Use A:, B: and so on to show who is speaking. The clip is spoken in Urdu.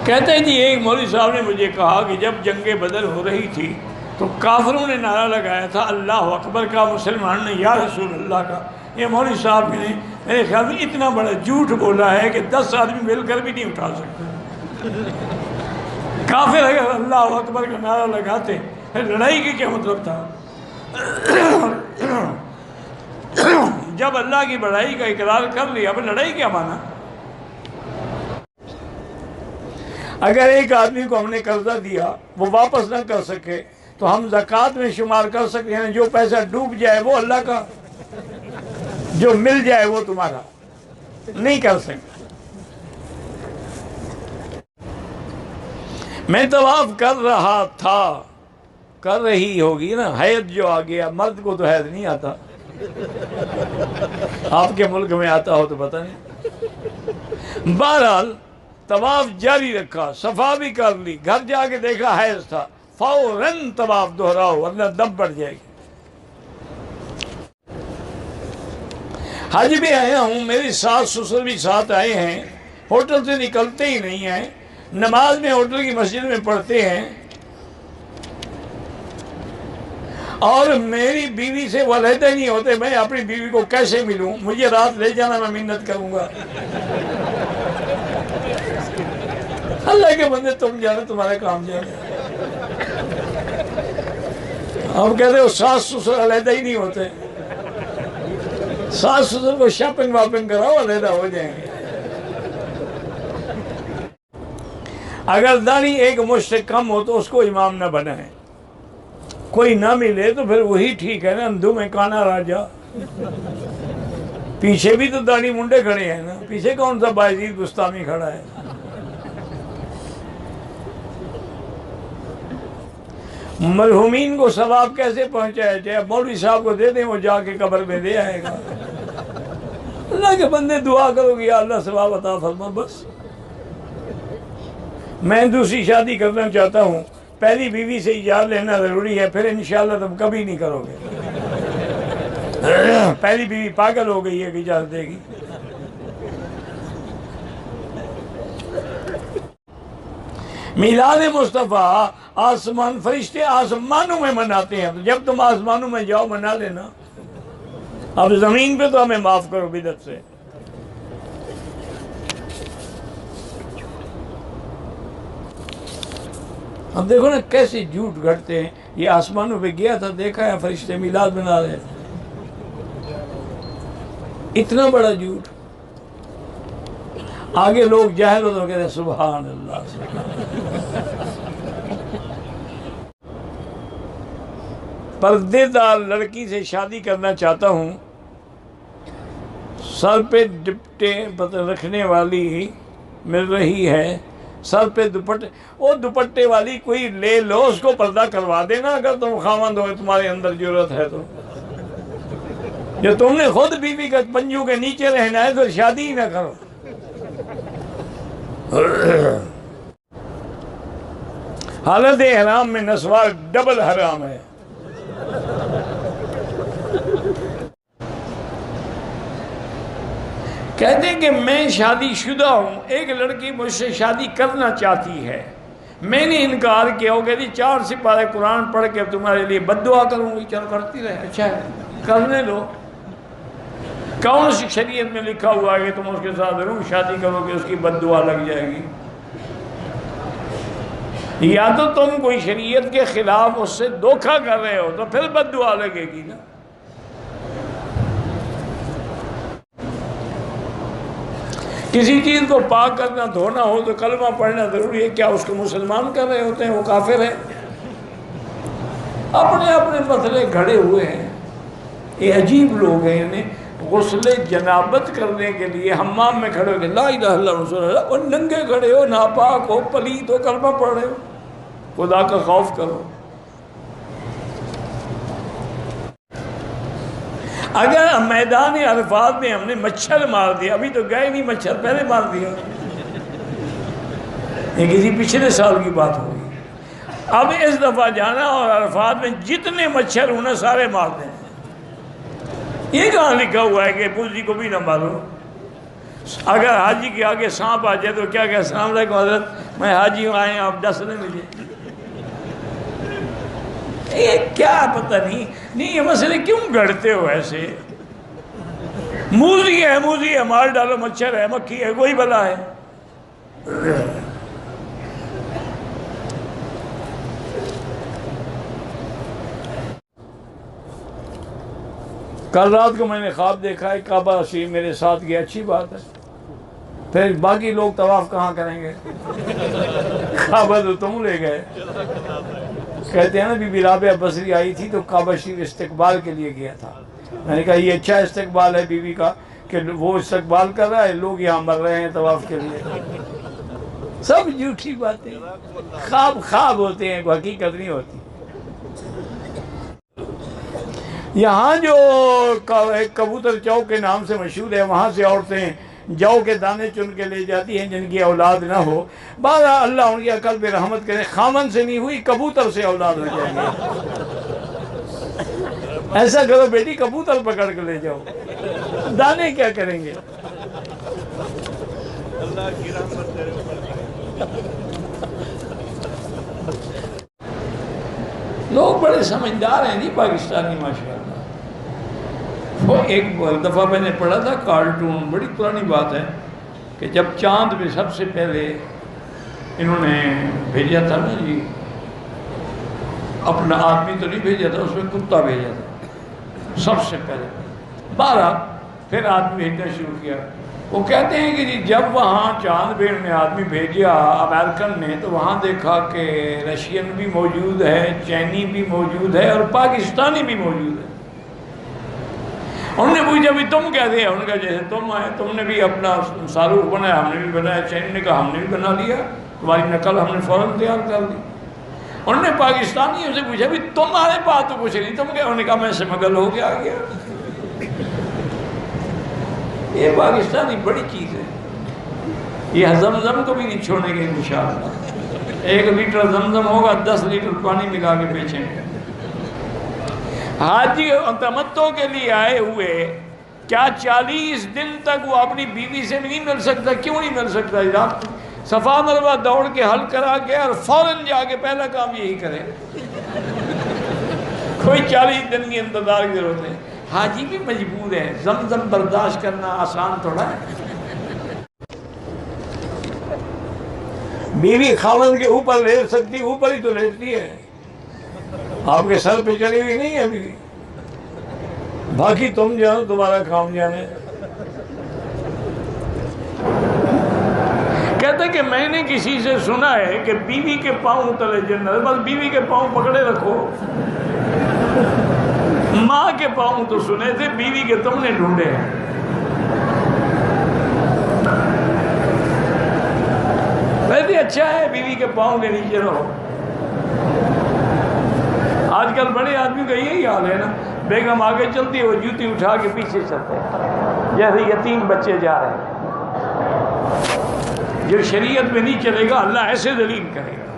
A: کہتے ہیں جی ایک مولوی صاحب نے مجھے کہا کہ جب جنگ بدر ہو رہی تھی تو کافروں نے نعرہ لگایا تھا اللہ اکبر کا، مسلمان نے یا رسول اللہ کا۔ یہ مولوی صاحب نے میرے خیال میں اتنا بڑا جھوٹ بولا ہے کہ 10 آدمی مل کر بھی نہیں اٹھا سکتے۔ کافر اگر اللہ اکبر کا نعرہ لگاتے پھر لڑائی کی کیا مطلب تھا؟ جب اللہ کی بڑائی کا اقرار کر لیا اب لڑائی کیا مانا؟ اگر ایک آدمی کو ہم نے قرضہ دیا وہ واپس نہ کر سکے تو ہم زکوٰۃ میں شمار کر سکتے ہیں؟ جو پیسہ ڈوب جائے وہ اللہ کا، جو مل جائے وہ تمہارا، نہیں کر سکتے۔ میں طواف کر رہا تھا، کر رہی ہوگی نا، حید جو آ گیا، مرد کو تو حید نہیں آتا، آپ کے ملک میں آتا ہو تو پتہ نہیں۔ بہرحال طواف جاری رکھا، صفا بھی کر لی، گھر جا کے دیکھا حیض تھا، فوراً طواف دہراؤ ورنہ دم پڑ جائے گی۔ حج بھی آیا ہوں، میری ساس سسر بھی ساتھ آئے ہیں، ہوٹل سے نکلتے ہی نہیں ہیں، نماز میں ہوٹل کی مسجد میں پڑھتے ہیں، اور میری بیوی سے وہ علیحدہ نہیں ہوتے۔ میں اپنی بیوی کو کیسے ملوں؟ مجھے رات لے جانا، میں منت کروں گا۔ اللہ کے بندے تم جانے، تمہارا کام جانے۔ ہم کہتے ہو ساس سسر علیحدہ ہی نہیں ہوتے، ساس سسر کو شاپنگ واپنگ کراؤ، علیحدہ ہو جائیں گے۔ اگر داڑھی ایک مجھ سے کم ہو تو اس کو امام نہ بنائیں، کوئی نہ ملے تو پھر وہی ٹھیک ہے نا، اندھو میں کانا راجا۔ پیچھے بھی تو داڑھی منڈے کھڑے ہیں نا، پیچھے کون سا بایزید بستامی کھڑا ہے؟ مرحومین کو ثواب کیسے پہنچایا جائے؟ مولوی صاحب کو دے دیں، وہ جا کے قبر میں دے آئے گا۔ اللہ کے بندے دعا کرو گے یا اللہ ثواب عطا فرما، بس۔ میں دوسری شادی کرنا چاہتا ہوں، پہلی بیوی سے اجازت لینا ضروری ہے، پھر انشاءاللہ تم کبھی نہیں کرو گے۔ پہلی بیوی پاگل ہو گئی ہے کہ اجازت دے گی؟ میلاد مصطفیٰ آسمان، فرشتے آسمانوں میں مناتے ہیں، تو جب تم آسمانوں میں جاؤ منا لینا۔ اب زمین پہ تو ہمیں معاف کرو بدعت سے۔ اب دیکھو نا کیسے جھوٹ گھڑتے ہیں۔ یہ آسمانوں پہ گیا تھا، دیکھا ہے فرشتے میلاد بنا رہے ہیں، اتنا بڑا جھوٹ۔ آگے لوگ جاہل ہو تو کہتے ہیں سبحان اللہ، سبحان اللہ۔ پردے دار لڑکی سے شادی کرنا چاہتا ہوں، سر پہ ڈپٹے رکھنے والی مل رہی ہے، سر پہ دوپٹے، وہ دوپٹے والی کوئی لے لو، اس کو پردہ کروا دینا اگر تم خاوند ہو، تمہارے اندر جرات ہے تو۔ جو تم نے خود بیوی کا پنجو کے نیچے رہنا ہے تو شادی ہی نہ کرو۔ حالت احرام میں نسوار ڈبل حرام ہے۔ کہتے ہیں کہ میں شادی شدہ ہوں، ایک لڑکی مجھ سے شادی کرنا چاہتی ہے، میں نے انکار کیا، وہ کہتی 4 سپارے قرآن پڑھ کے تمہارے لیے بد دعا کروں گی۔ چلو کرتی رہے، اچھا ہے، کرنے دو۔ کون سی شریعت میں لکھا ہوا ہے کہ تم اس کے ساتھ ضرور شادی کرو گے اس کی بد دعا لگ جائے گی؟ یا تو تم کوئی شریعت کے خلاف اس سے دھوکہ کر رہے ہو تو پھر بد دعا لگے گی نا۔ کسی چیز کو پاک کرنا، دھونا ہو تو کلمہ پڑھنا ضروری ہے، کیا اس کو مسلمان کر رہے ہوتے ہیں؟ وہ کافر ہے۔ اپنے اپنے مسئلے گھڑے ہوئے ہیں، یہ عجیب لوگ ہیں۔ انہیں غسل جنابت کرنے کے لیے حمام میں کھڑے ہو کے لا الہ الا رسول اللہ، اور ننگے کھڑے ہو، ناپاک ہو، پلیت ہو، کلمہ پڑھ رہے ہو۔ خدا کا خوف کرو۔ اگر میدان عرفات میں ہم نے مچھر مار دیا، ابھی تو گئے نہیں، مچھر پہلے مار دیا، یہ کسی پچھلے سال کی بات ہوگی، اب اس دفعہ جانا اور عرفات میں جتنے مچھر ہونا سارے مار دیں۔ یہ کہاں لکھا ہوا ہے کہ پوزی کو بھی نہ مارو؟ اگر حاجی کے آگے سانپ آ جائے تو کیا کہ السلام علیکم حضرت میں حاجی ہوں، آئے آپ ڈسنے مجھے. یہ کیا پتہ نہیں یہ مسئلے کیوں گڑتے ہو ایسے؟ موزی ہے مار ڈالو، مچھر ہے، مکھی ہے، کوئی بلا ہے. کل رات کو میں نے خواب دیکھا ہے کعبہ شریف میرے ساتھ گیا، اچھی بات ہے، پھر باقی لوگ طواف کہاں کریں گے؟ کعبہ تو تم لے گئے. کہتے ہیں نا بی بی رابعہ بصری آئی تھی تو کعبہ شریف استقبال کے لیے گیا تھا. میں نے کہا یہ اچھا استقبال ہے بیوی کا کہ وہ استقبال کر رہا ہے، لوگ یہاں مر رہے ہیں طواف کے لیے. سب جھوٹی باتیں، خواب ہوتے ہیں، حقیقت نہیں ہوتی. یہاں جو کبوتر چوک کے نام سے مشہور ہے، وہاں سے عورتیں جو کے دانے چن کے لے جاتی ہیں جن کی اولاد نہ ہو. بارہ اللہ ان کی عقل پہ رحمت کرے، خامن سے نہیں ہوئی کبوتر سے اولاد ہو جائے گی. ایسا کرو بیٹی، کبوتر پکڑ کے لے جاؤ، دانے کیا کریں گے؟ لوگ بڑے سمجھدار ہیں جی پاکستانی ماشاءاللہ. وہ ایک دفعہ میں نے پڑھا تھا کارٹون، بڑی پرانی بات ہے، کہ جب چاند پہ سب سے پہلے انہوں نے بھیجا تھا نا جی، اپنا آدمی تو نہیں بھیجا تھا، اس میں کتا بھیجا تھا سب سے پہلے. 12 پھر آدمی بھیجنا شروع کیا. وہ کہتے ہیں کہ جی جب وہاں چاند پہ انہوں نے آدمی بھیجا امریکن نے، تو وہاں دیکھا کہ رشین بھی موجود ہے، چینی بھی موجود ہے، اور پاکستانی بھی موجود ہے. انہوں نے پوچھا بھی تم کیسے ہیں؟ انہوں نے کہا جیسے تم آئے، تم نے بھی اپنا شاہرخ بنایا، ہم نے بھی بنایا. چینی نے کہا ہم نے بھی بنا لیا، تمہاری نقل ہم نے فوراً تیار کر دی. انہوں نے پاکستانیوں سے پوچھا بھی تمہارے پاس تو کچھ نہیں، تم کیا؟ انہوں نے کہا میں سمگل ہو کے آ گیا. یہ پاکستانی بڑی چیز ہے، یہ زمزم کو بھی نہیں چھوڑیں گے انشاءاللہ. 1 لیٹر زمزم ہوگا 10 لیٹر پانی ملا کے بیچیں گے. حاجی تمتع کے لیے آئے ہوئے کیا 40 دن تک وہ اپنی بیوی سے نہیں مل سکتا؟ کیوں نہیں مل سکتا جناب؟ صفا مروہ دوڑ کے حل کرا کے اور فوراً جا کے پہلا کام یہی کرے. کوئی 40 دن کی انتظار کی ضرورت نہیں. حاجی بھی مجبور ہے، زمزم برداشت کرنا آسان تھوڑا ہے. بیوی خاوند کے اوپر لیٹ سکتی، اوپر ہی تو لیٹتی ہے، آپ کے سر پہ چڑھی ہوئی نہیں ہے بیوی. باقی تم جانو، تمہارا کام جانے. کہتا کہ میں نے کسی سے سنا ہے کہ بیوی کے پاؤں تلے جنت، بس بیوی کے پاؤں پکڑے رکھو. ماں کے پاؤں تو سنے تھے، بیوی کے تم نے ڈھونڈے ہیں. ویسے اچھا ہے بیوی کے پاؤں کے نیچے رہو. آج کل بڑے آدمی کا یہی حال ہے نا، بیگم آگے چلتی ہے وہ جوتی اٹھا کے پیچھے چلتے ہیں جیسے یتیم بچے جا رہے ہیں. جو شریعت میں نہیں چلے گا اللہ ایسے ذلیل کرے گا.